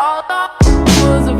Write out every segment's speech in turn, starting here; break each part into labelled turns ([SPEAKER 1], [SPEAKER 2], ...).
[SPEAKER 1] All I was a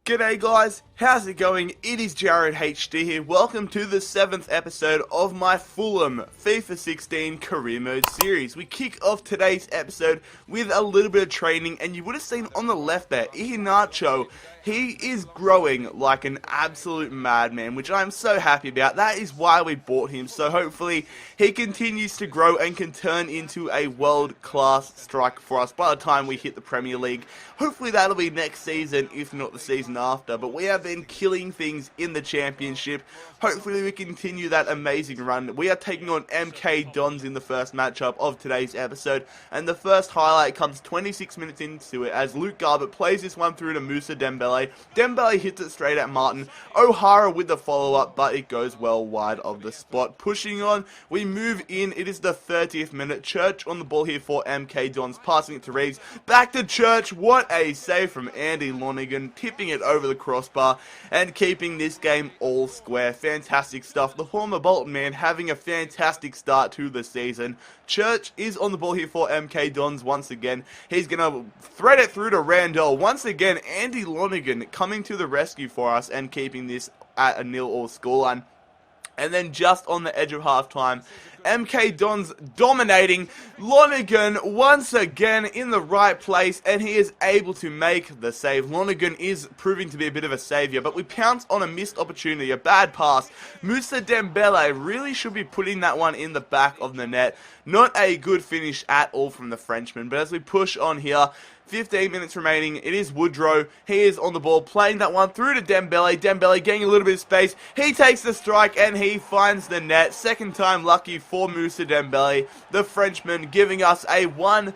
[SPEAKER 2] G'day guys, how's it going? It is JarradHD here. Welcome to the 7th episode of my Fulham FIFA 16 Career Mode series. We kick off today's episode with a little bit of training, and you would have seen on the left there, Iheanacho. He is growing like an absolute madman, which I'm so happy about. That is why we bought him, so hopefully he continues to grow and can turn into a world-class striker for us by the time we hit the Premier League. Hopefully that'll be next season, if not the season after, but we have been killing things in the Championship. Hopefully we continue that amazing run. We are taking on MK Dons in the first matchup of today's episode, and the first highlight comes 26 minutes into it as Luke Garbutt plays this one through to Moussa Dembele. Dembele hits it straight at Martin. O'Hara with the follow-up, but it goes well wide of the spot. Pushing on, we move in. It is the 30th minute. Church on the ball here for MK Dons, passing it to Reeves. Back to Church. What a save from Andy Lonergan, tipping it over the crossbar and keeping this game all square. Fantastic stuff. The former Bolton man having a fantastic start to the season. Church is on the ball here for MK Dons once again. He's going to thread it through to Randall. Once again, Andy Lonergan coming to the rescue for us and keeping this at a 0-0 scoreline. And then just on the edge of halftime, MK Dons dominating. Lonergan once again in the right place, and he is able to make the save. Lonergan is proving to be a bit of a saviour, but we pounce on a missed opportunity, a bad pass. Moussa Dembele really should be putting that one in the back of the net. Not a good finish at all from the Frenchman, but as we push on here, 15 minutes remaining, it is Woodrow. He is on the ball, playing that one through to Dembele. Dembele getting a little bit of space. He takes the strike and he finds the net. Second time lucky for Moussa Dembele. The Frenchman giving us a 1-0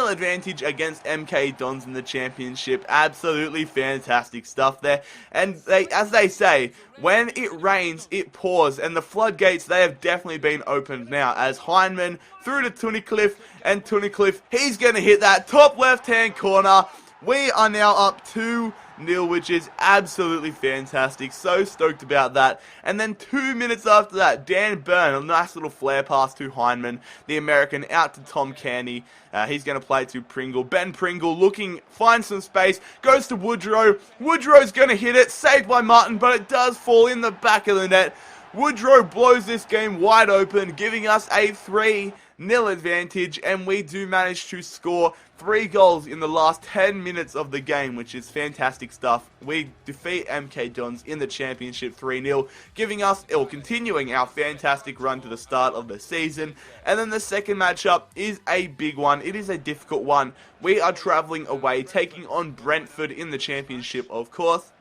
[SPEAKER 2] advantage against MK Dons in the Championship. Absolutely fantastic stuff there. And as they say, when it rains, it pours. And the floodgates, they have definitely been opened now. As Heinemann through to Tunnicliffe, and Tunnicliffe, he's going to hit that top left-hand corner. We are now up 2-0, which is absolutely fantastic. So stoked about that. And then 2 minutes after that, Dan Burn, a nice little flare pass to Heinemann, the American, out to Tom Canny. He's going to play to Pringle. Ben Pringle looking, finds some space, goes to Woodrow. Woodrow's going to hit it, saved by Martin, but it does fall in the back of the net. Woodrow blows this game wide open, giving us a 3-0 advantage, and we do manage to score 3 goals in the last 10 minutes of the game, which is fantastic stuff. We defeat MK Dons in the Championship 3-0, giving us, or continuing our fantastic run to the start of the season. And then the second matchup is a big one. It is a difficult one. We are travelling away, taking on Brentford in the Championship, of course.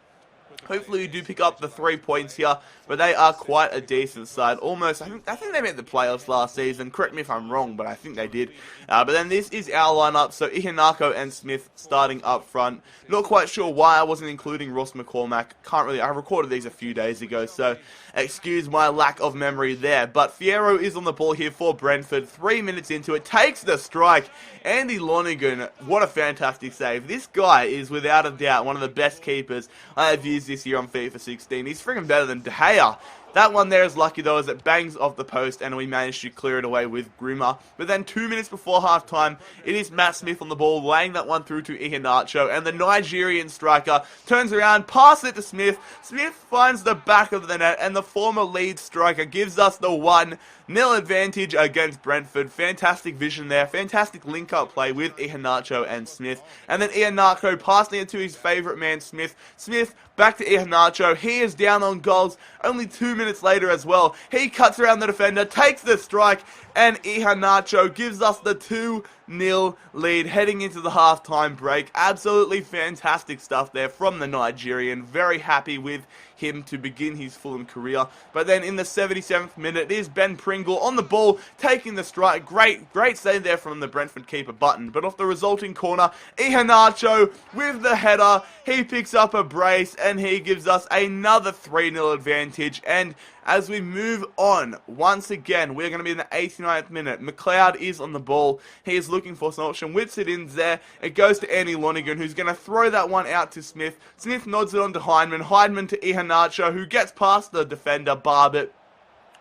[SPEAKER 2] Hopefully we do pick up the 3 points here, but they are quite a decent side. Almost, I think they made the playoffs last season. Correct me if I'm wrong, but I think they did. But then this is our lineup, so Iheanacho and Smith starting up front. Not quite sure why I wasn't including Ross McCormack. I recorded these a few days ago, so excuse my lack of memory there. But Fierro is on the ball here for Brentford. 3 minutes into it, takes the strike. Andy Lonergan, what a fantastic save. This guy is without a doubt one of the best keepers I have used this year on FIFA 16. He's freaking better than De Gea. That one there is lucky though, as it bangs off the post and we managed to clear it away with Groomer. But then 2 minutes before halftime, it is Matt Smith on the ball, laying that one through to Iheanacho, and the Nigerian striker turns around, passes it to Smith. Smith finds the back of the net, and the former lead striker gives us the 1-0 advantage against Brentford. Fantastic vision there, fantastic link-up play with Iheanacho and Smith. And then Iheanacho passing it to his favourite man, Smith. Smith back to Iheanacho. He is down on goals only 2 minutes later as well. He cuts around the defender, takes the strike, and Iheanacho gives us the 2-0 lead heading into the halftime break. Absolutely fantastic stuff there from the Nigerian. Very happy with him to begin his Fulham career. But then in the 77th minute, it is Ben Pringle on the ball, taking the strike. Great save there from the Brentford keeper Button. But off the resulting corner, Iheanacho with the header. He picks up a brace and he gives us another 3-0 advantage. And as we move on, once again, we're going to be in the 89th minute. McLeod is on the ball. He is looking for some option. Whips it in there. It goes to Andy Lonergan, who's going to throw that one out to Smith. Smith nods it on to Heinemann. Heinemann to Iheanacho, who gets past the defender, Barbutt,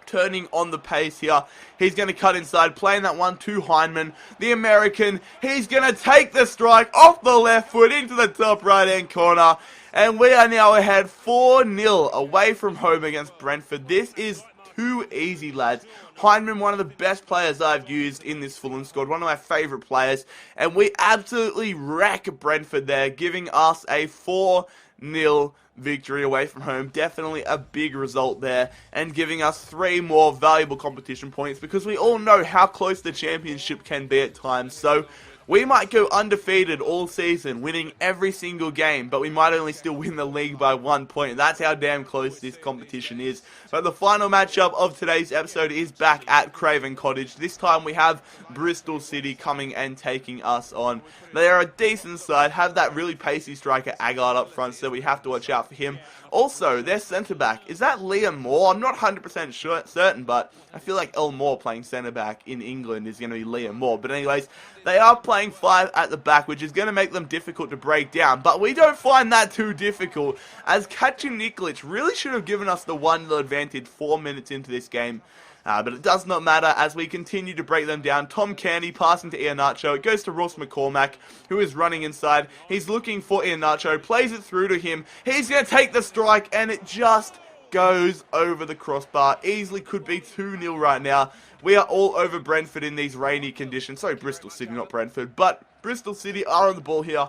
[SPEAKER 2] turning on the pace here. He's going to cut inside, playing that one to Heinemann, the American. He's going to take the strike off the left foot into the top right-hand corner. And we are now ahead 4-0 away from home against Brentford. This is too easy, lads. Heinemann, one of the best players I've used in this Fulham squad, one of my favourite players, and we absolutely wreck Brentford there, giving us a 4-0 victory away from home. Definitely a big result there, and giving us 3 more valuable competition points, because we all know how close the championship can be at times. So we might go undefeated all season, winning every single game, but we might only still win the league by 1 point. That's how damn close this competition is. But the final matchup of today's episode is back at Craven Cottage. This time we have Bristol City coming and taking us on. They are a decent side, have that really pacey striker Agard up front, so we have to watch out for him. Also, their centre-back, is that Liam Moore? I'm not 100% certain, but I feel like El Moore playing centre-back in England is going to be Liam Moore. But anyways, they are playing 5 at the back, which is going to make them difficult to break down. But we don't find that too difficult, as Kacin Nikolic really should have given us the 1-0 advantage 4 minutes into this game. But it does not matter as we continue to break them down. Tom Candy passing to Iheanacho. It goes to Ross McCormack, who is running inside. He's looking for Iheanacho, plays it through to him. He's going to take the strike, and it just goes over the crossbar. Easily could be 2-0 right now. We are all over Brentford in these rainy conditions. Sorry, Bristol City, not Brentford. But Bristol City are on the ball here.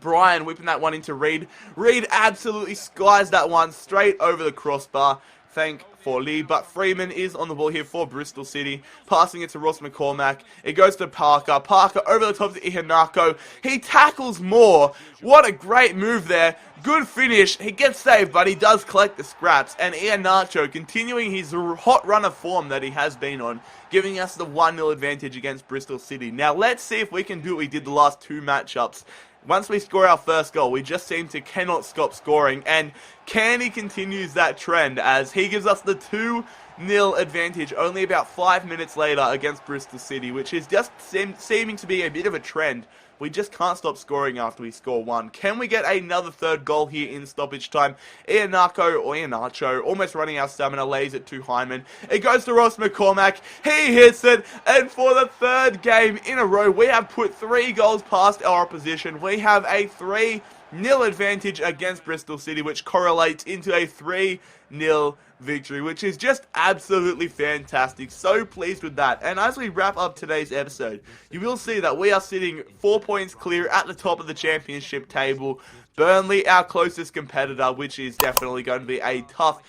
[SPEAKER 2] Brian whipping that one into Reed. Reed absolutely skies that one straight over the crossbar. Thankfully, but Freeman is on the ball here for Bristol City, passing it to Ross McCormack. It goes to Parker. Parker over the top to Iheanacho. He tackles Moore. What a great move there. Good finish. He gets saved, but he does collect the scraps. And Iheanacho continuing his hot run of form that he has been on, giving us the 1-0 advantage against Bristol City. Now, let's see if we can do what we did the last 2 matchups. Once we score our first goal, we just seem to cannot stop scoring, and Candy continues that trend as he gives us the 2-0 advantage only about 5 minutes later against Bristol City, which is just seeming to be a bit of a trend. We just can't stop scoring after we score 1. Can we get another 3rd goal here in stoppage time? Iheanacho, almost running out of stamina, lays it to Heinemann. It goes to Ross McCormack. He hits it, and for the 3rd game in a row, we have put 3 goals past our opposition. We have a 3-0 advantage against Bristol City, which correlates into a 3-0 victory, which is just absolutely fantastic. So pleased with that. And as we wrap up today's episode, you will see that we are sitting 4 points clear at the top of the championship table. Burnley, our closest competitor, which is definitely going to be a tough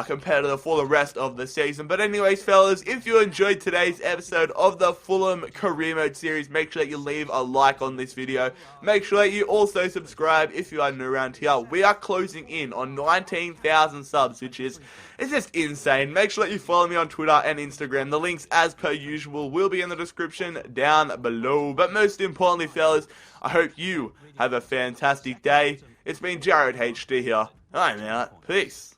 [SPEAKER 2] competitor for the rest of the season. But anyways, fellas, if you enjoyed today's episode of the Fulham Career Mode series, make sure that you leave a like on this video. Make sure that you also subscribe if you are new around here. We are closing in on 19,000 subs, which is it's just insane. Make sure that you follow me on Twitter and Instagram. The links, as per usual, will be in the description down below. But most importantly, fellas, I hope you have a fantastic day. It's been JarradHD here. I'm out. Peace.